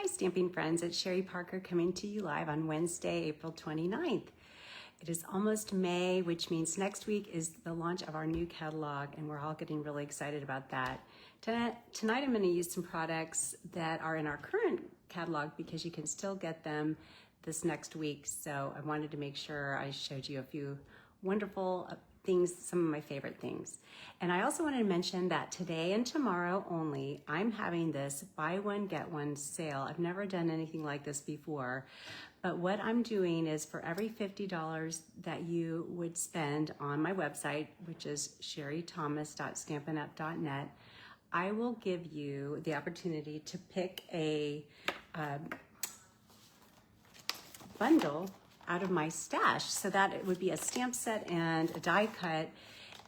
stamping friends, it's Sherry Parker coming to you live on Wednesday, April 29th. It is almost May, which means next week is the launch of our new catalog, and we're all getting really excited about that. Tonight I'm going to use some products that are in our current catalog because you can still get them this next week. So I wanted to make sure I showed you a few wonderful things, some of my favorite things. And I also wanted to mention that today and tomorrow only, I'm having this buy one, get one sale. I've never done anything like this before, but what I'm doing is for every $50 that you would spend on my website, which is sherrythomas.stampinup.net, I will give you the opportunity to pick a bundle out of my stash. So that it would be a stamp set and a die cut.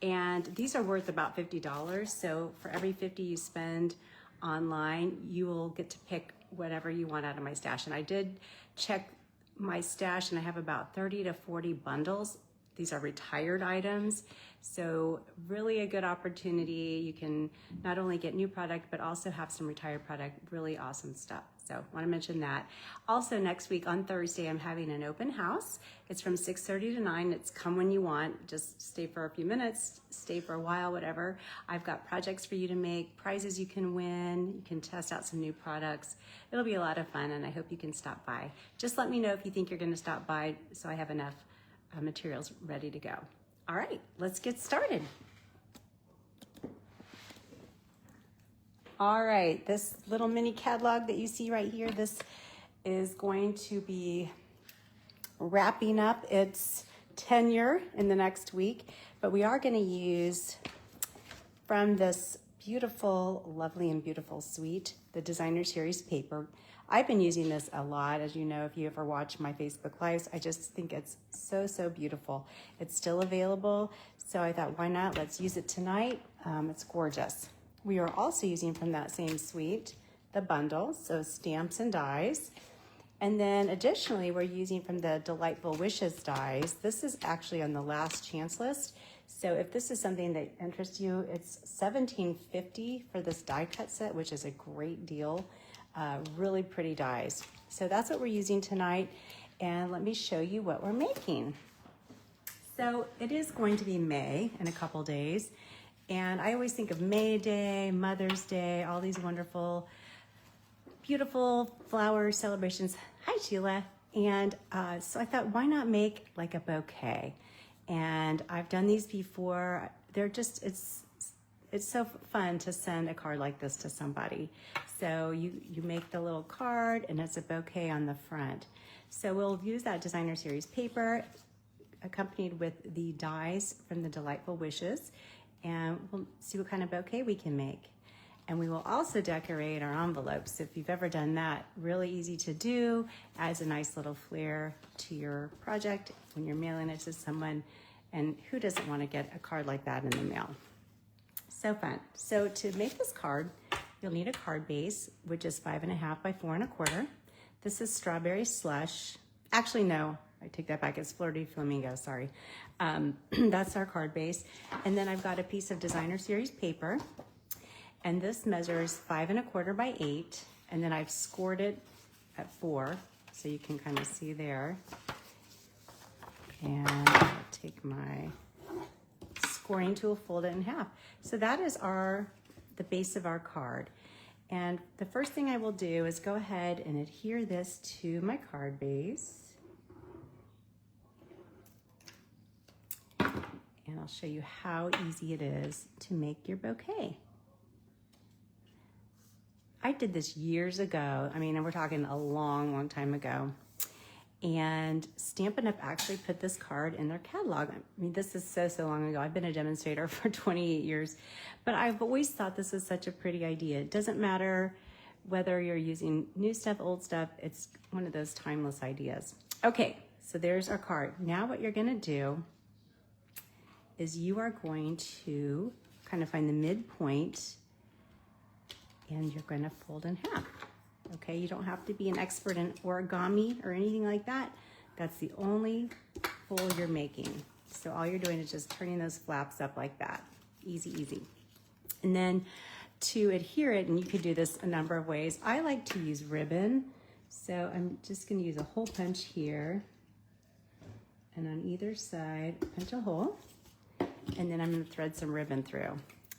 And these are worth about $50. So for every 50 you spend online, you will get to pick whatever you want out of my stash. And I did check my stash and I have about 30 to 40 bundles. These are retired items. So really a good opportunity. You can not only get new product, but also have some retired product, really awesome stuff. So I want to mention that. Also next week on Thursday, I'm having an open house. It's from 6:30 to 9. It's come when you want. Just stay for a few minutes, stay for a while, whatever. I've got projects for you to make, prizes you can win. You can test out some new products. It'll be a lot of fun and I hope you can stop by. Just let me know if you think you're going to stop by so I have enough materials ready to go. All right, let's get started. All right, this little mini catalog that you see right here, this is going to be wrapping up its tenure in the next week, but we are going to use from this beautiful, lovely and beautiful suite, the Designer Series paper. I've been using this a lot, as you know, if you ever watch my Facebook Lives. I just think it's so, so beautiful. It's still available, so I thought, why not? Let's use it tonight. It's gorgeous. We are also using from that same suite the bundle, so stamps and dies. And then additionally, we're using from the Delightful Wishes dies. This is actually on the last chance list. So if this is something that interests you, it's $17.50 for this die cut set, which is a great deal. Really pretty dies. So that's what we're using tonight. And let me show you what we're making. So it is going to be May in a couple days. And I always think of May Day, Mother's Day, all these wonderful, beautiful flower celebrations. Hi, Sheila. And so I thought, why not make like a bouquet? And I've done these before. They're just, it's so fun to send a card like this to somebody. So you make the little card and it's a bouquet on the front. So we'll use that Designer Series paper accompanied with the dies from the Delightful Wishes. And we'll see what kind of bouquet we can make. And we will also decorate our envelopes. If you've ever done that, really easy to do, adds a nice little flair to your project when you're mailing it to someone. And who doesn't want to get a card like that in the mail? So fun. So to make this card, you'll need a card base, which is 5.5 by 4 1/4. This is Strawberry Slush. Actually, no, I take that back. It's Flirty Flamingo, sorry. That's our card base. And then I've got a piece of Designer Series paper. And this measures 5 1/4 by 8. And then I've scored it at 4, so you can kind of see there. And I'll take my scoring tool, fold it in half. So that is the base of our card. And the first thing I will do is go ahead and adhere this to my card base. And I'll show you how easy it is to make your bouquet. I did this years ago. I mean, we're talking a long, long time ago. And Stampin' Up! Actually put this card in their catalog. I mean, this is so, so long ago. I've been a demonstrator for 28 years, but I've always thought this is such a pretty idea. It doesn't matter whether you're using new stuff, old stuff, it's one of those timeless ideas. Okay, so there's our card. Now what you're gonna do is you are going to kind of find the midpoint and you're gonna fold in half. Okay, you don't have to be an expert in origami or anything like that. That's the only fold you're making. So all you're doing is just turning those flaps up like that. Easy, easy. And then to adhere it, and you could do this a number of ways, I like to use ribbon. So I'm just gonna use a hole punch here, and on either side, punch a hole, and then I'm gonna thread some ribbon through.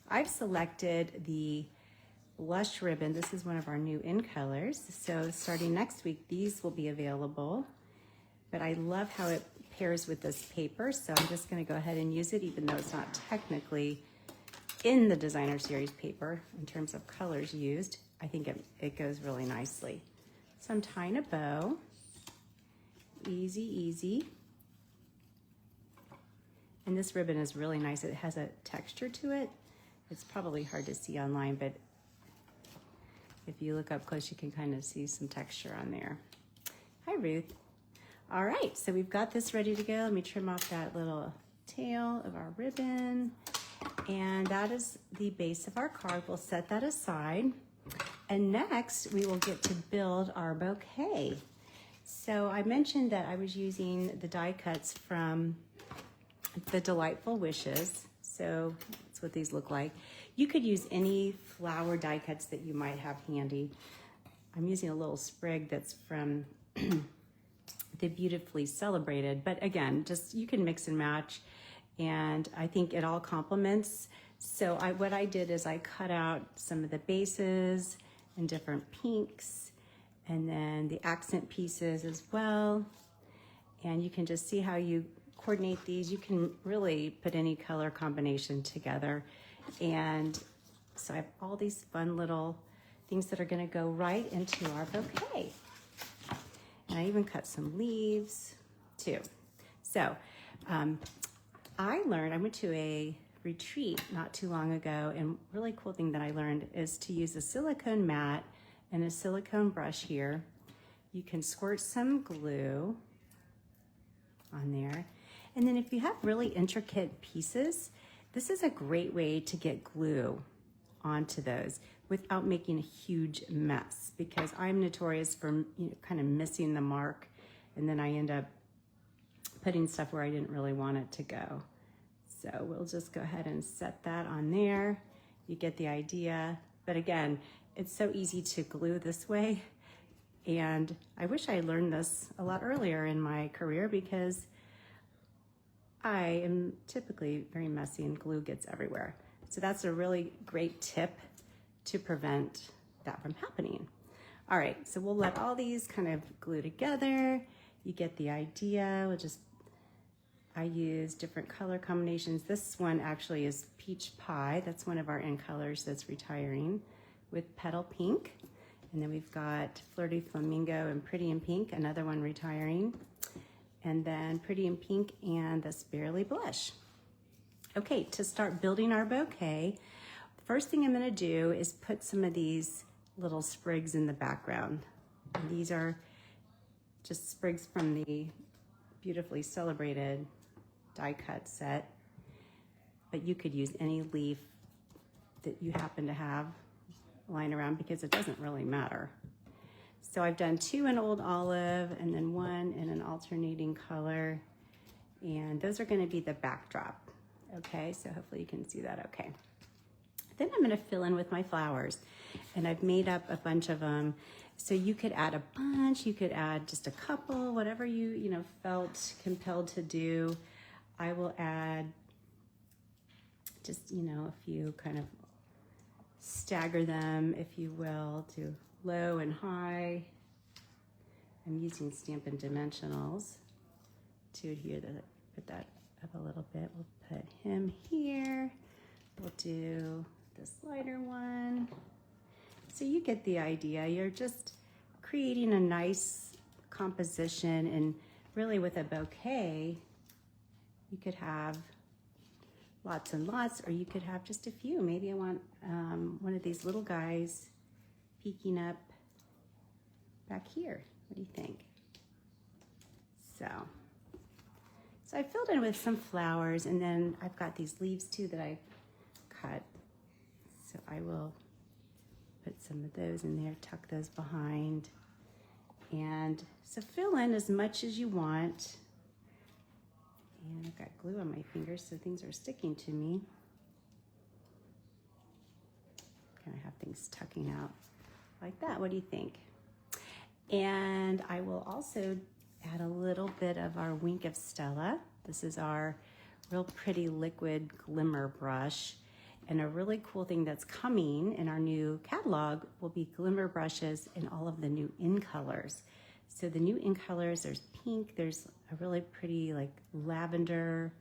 I've selected the blush ribbon. This is one of our new in colors. So starting next week, these will be available, but I love how it pairs with this paper. So I'm just gonna go ahead and use it, even though it's not technically in the designer series paper in terms of colors used. I think it goes really nicely. So I'm tying a bow, easy, easy. And this ribbon is really nice. It has a texture to it. It's probably hard to see online, but if you look up close, you can kind of see some texture on there. Hi, Ruth. All right, so we've got this ready to go. Let me trim off that little tail of our ribbon. And that is the base of our card. We'll set that aside. And next, we will get to build our bouquet. So I mentioned that I was using the die cuts from the Delightful Wishes. So that's what these look like. You could use any flower die cuts that you might have handy. I'm using a little sprig that's from the Beautifully Celebrated, but again, just you can mix and match, and I think it all complements. So what I did is I cut out some of the bases in different pinks, and then the accent pieces as well. And you can just see how you coordinate these. You can really put any color combination together. And so I have all these fun little things that are gonna go right into our bouquet. And I even cut some leaves too. So I went to a retreat not too long ago, and really cool thing that I learned is to use a silicone mat and a silicone brush here. You can squirt some glue on there. And then if you have really intricate pieces, this is a great way to get glue onto those without making a huge mess, because I'm notorious for kind of missing the mark, and then I end up putting stuff where I didn't really want it to go. So we'll just go ahead and set that on there. You get the idea. But again, it's so easy to glue this way. And I wish I learned this a lot earlier in my career, because I am typically very messy and glue gets everywhere. So that's a really great tip to prevent that from happening. All right, so we'll let all these kind of glue together. You get the idea. I use different color combinations. This one actually is Peach Pie. That's one of our in colors that's retiring, with Petal Pink. And then we've got Flirty Flamingo and Pretty in Pink, another one retiring. And then Pretty in Pink and this Barely Blush. Okay, to start building our bouquet, first thing I'm gonna do is put some of these little sprigs in the background. And these are just sprigs from the Beautifully Celebrated die cut set, but you could use any leaf that you happen to have lying around, because it doesn't really matter. So I've done 2 in Old Olive and then 1 in an alternating color, and those are going to be the backdrop. Okay, so hopefully you can see that okay. Then I'm going to fill in with my flowers, and I've made up a bunch of them. So you could add a bunch, you could add just a couple, whatever you felt compelled to do. I will add just a few, kind of stagger them, if you will, to low and high. I'm using Stampin' Dimensionals to adhere that, put that up a little bit. We'll put him here. We'll do this lighter one. So you get the idea. You're just creating a nice composition, and really with a bouquet, you could have lots and lots, or you could have just a few. Maybe I want one of these little guys peeking up back here. What do you think? So I filled in with some flowers, and then I've got these leaves too that I cut. So I will put some of those in there, tuck those behind. And so fill in as much as you want. And I've got glue on my fingers, so things are sticking to me. Kind of have things tucking out like that. What do you think? And I will also add a little bit of our Wink of Stella. This is our real pretty liquid glimmer brush. And a really cool thing that's coming in our new catalog will be glimmer brushes in all of the new in colors. So the new in colors, there's pink, there's a really pretty like lavender,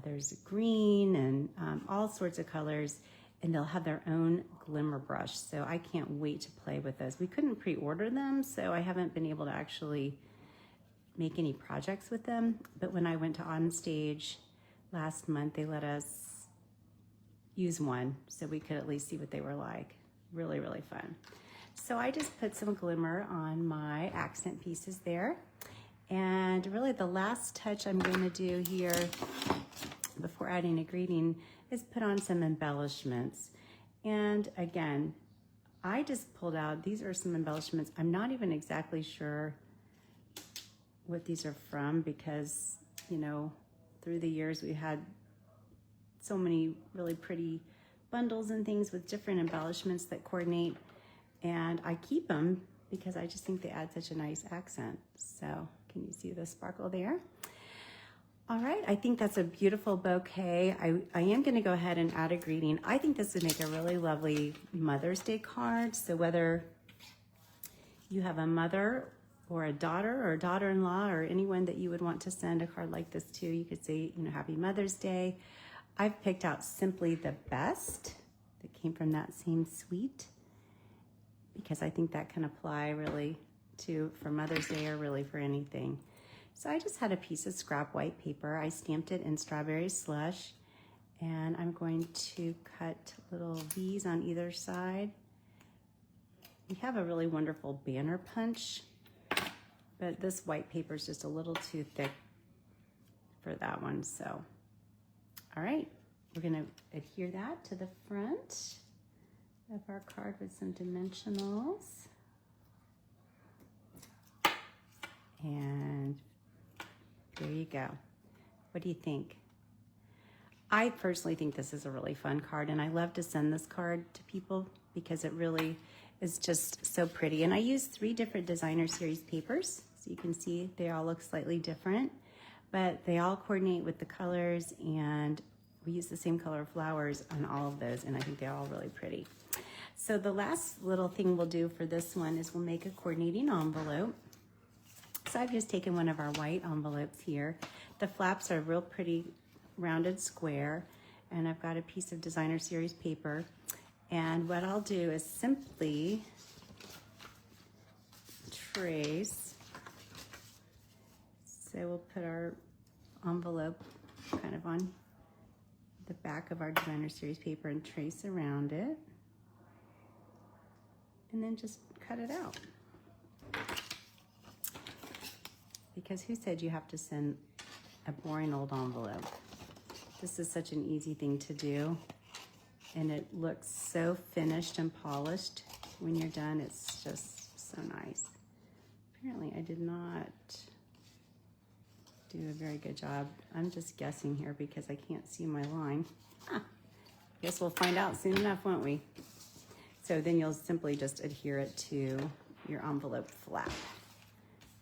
there's green and all sorts of colors, and they'll have their own glimmer brush. So I can't wait to play with those. We couldn't pre-order them, so I haven't been able to actually make any projects with them. But when I went to On Stage last month, they let us use one so we could at least see what they were like. Really, really fun. So I just put some glimmer on my accent pieces there. And really the last touch I'm going to do here before adding a greeting is put on some embellishments. And again, I just pulled out, these are some embellishments. I'm not even exactly sure what these are from because, you know, through the years we had so many really pretty bundles and things with different embellishments that coordinate, and I keep them because I just think they add such a nice accent. So can you see the sparkle there? All right, I think that's a beautiful bouquet. I am gonna go ahead and add a greeting. I think this would make a really lovely Mother's Day card. So whether you have a mother or a daughter-in-law or anyone that you would want to send a card like this to, you could say, you know, Happy Mother's Day. I've picked out Simply the Best that came from that same suite because I think that can apply really to for Mother's Day or really for anything. So I just had a piece of scrap white paper. I stamped it in strawberry slush, and I'm going to cut little V's on either side. We have a really wonderful banner punch, but this white paper is just a little too thick for that one. So, all right, we're gonna adhere that to the front of our card with some dimensionals. And there you go. What do you think? I personally think this is a really fun card, and I love to send this card to people because it really is just so pretty. And I use 3 different designer series papers. So you can see they all look slightly different, but they all coordinate with the colors, and we use the same color flowers on all of those, and I think they're all really pretty. So the last little thing we'll do for this one is we'll make a coordinating envelope. So I've just taken one of our white envelopes here. The flaps are real pretty rounded square, and I've got a piece of designer series paper. And what I'll do is simply trace. So we'll put our envelope kind of on the back of our designer series paper and trace around it. And then just cut it out. Because who said you have to send a boring old envelope? This is such an easy thing to do, and it looks so finished and polished when you're done. It's just so nice. Apparently I did not do a very good job. I'm just guessing here because I can't see my line. Guess we'll find out soon enough, won't we? So then you'll simply just adhere it to your envelope flap.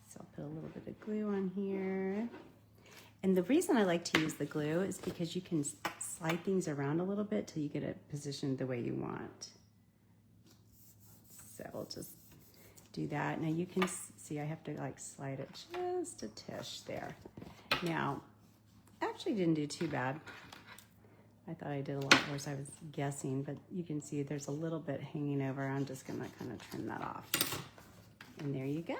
So I'll put a little bit of glue on here. And the reason I like to use the glue is because you can slide things around a little bit till you get it positioned the way you want. So we'll just do that. Now you can see I have to like slide it just a tish there. Now, actually didn't do too bad. I thought I did a lot worse. I was guessing, but you can see there's a little bit hanging over. I'm just gonna kind of trim that off. And there you go.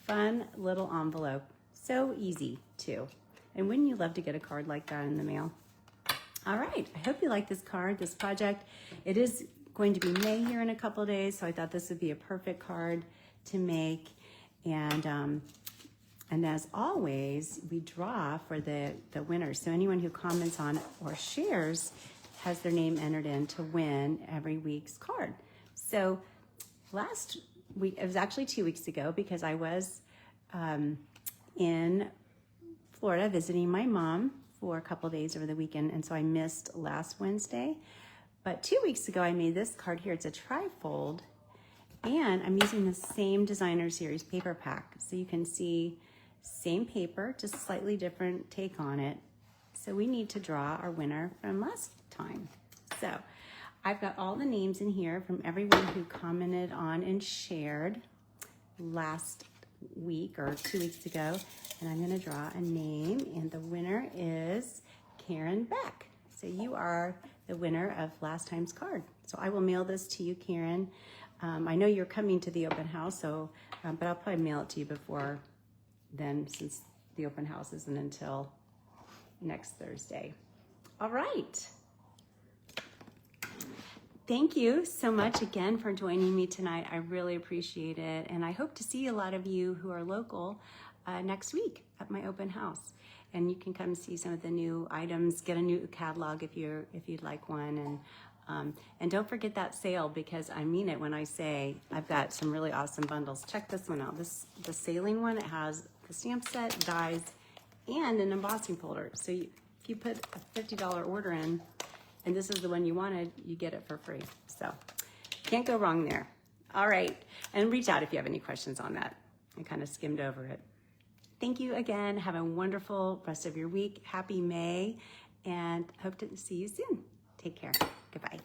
Fun little envelope. So easy too. And wouldn't you love to get a card like that in the mail? All right, I hope you like this card, this project. It is going to be May here in a couple of days, so I thought this would be a perfect card to make. And as always, we draw for the winner. So anyone who comments on or shares has their name entered in to win every week's card. So last week, it was actually 2 weeks ago because I was in Florida visiting my mom for a couple of days over the weekend, and so I missed last Wednesday. But 2 weeks ago, I made this card here. It's a trifold, and I'm using the same designer series paper pack. So you can see same paper, just slightly different take on it. So we need to draw our winner from last time. So I've got all the names in here from everyone who commented on and shared last week or 2 weeks ago. And I'm gonna draw a name, and the winner is Karen Beck. So you are the winner of last time's card. So I will mail this to you, Karen. I know you're coming to the open house, so but I'll probably mail it to you before then, since the open house isn't until next Thursday. All right. Thank you so much again for joining me tonight. I really appreciate it, and I hope to see a lot of you who are local next week at my open house. And you can come see some of the new items, get a new catalog if you'd like one, and don't forget that sale, because I mean it when I say I've got some really awesome bundles. Check this one out. The sailing one. It has the stamp set, dies, and an embossing folder. So if you put a $50 order in, and this is the one you wanted, you get it for free. So can't go wrong there. All right, and reach out if you have any questions on that. I kind of skimmed over it. Thank you again. Have a wonderful rest of your week. Happy May, and hope to see you soon. Take care. Goodbye.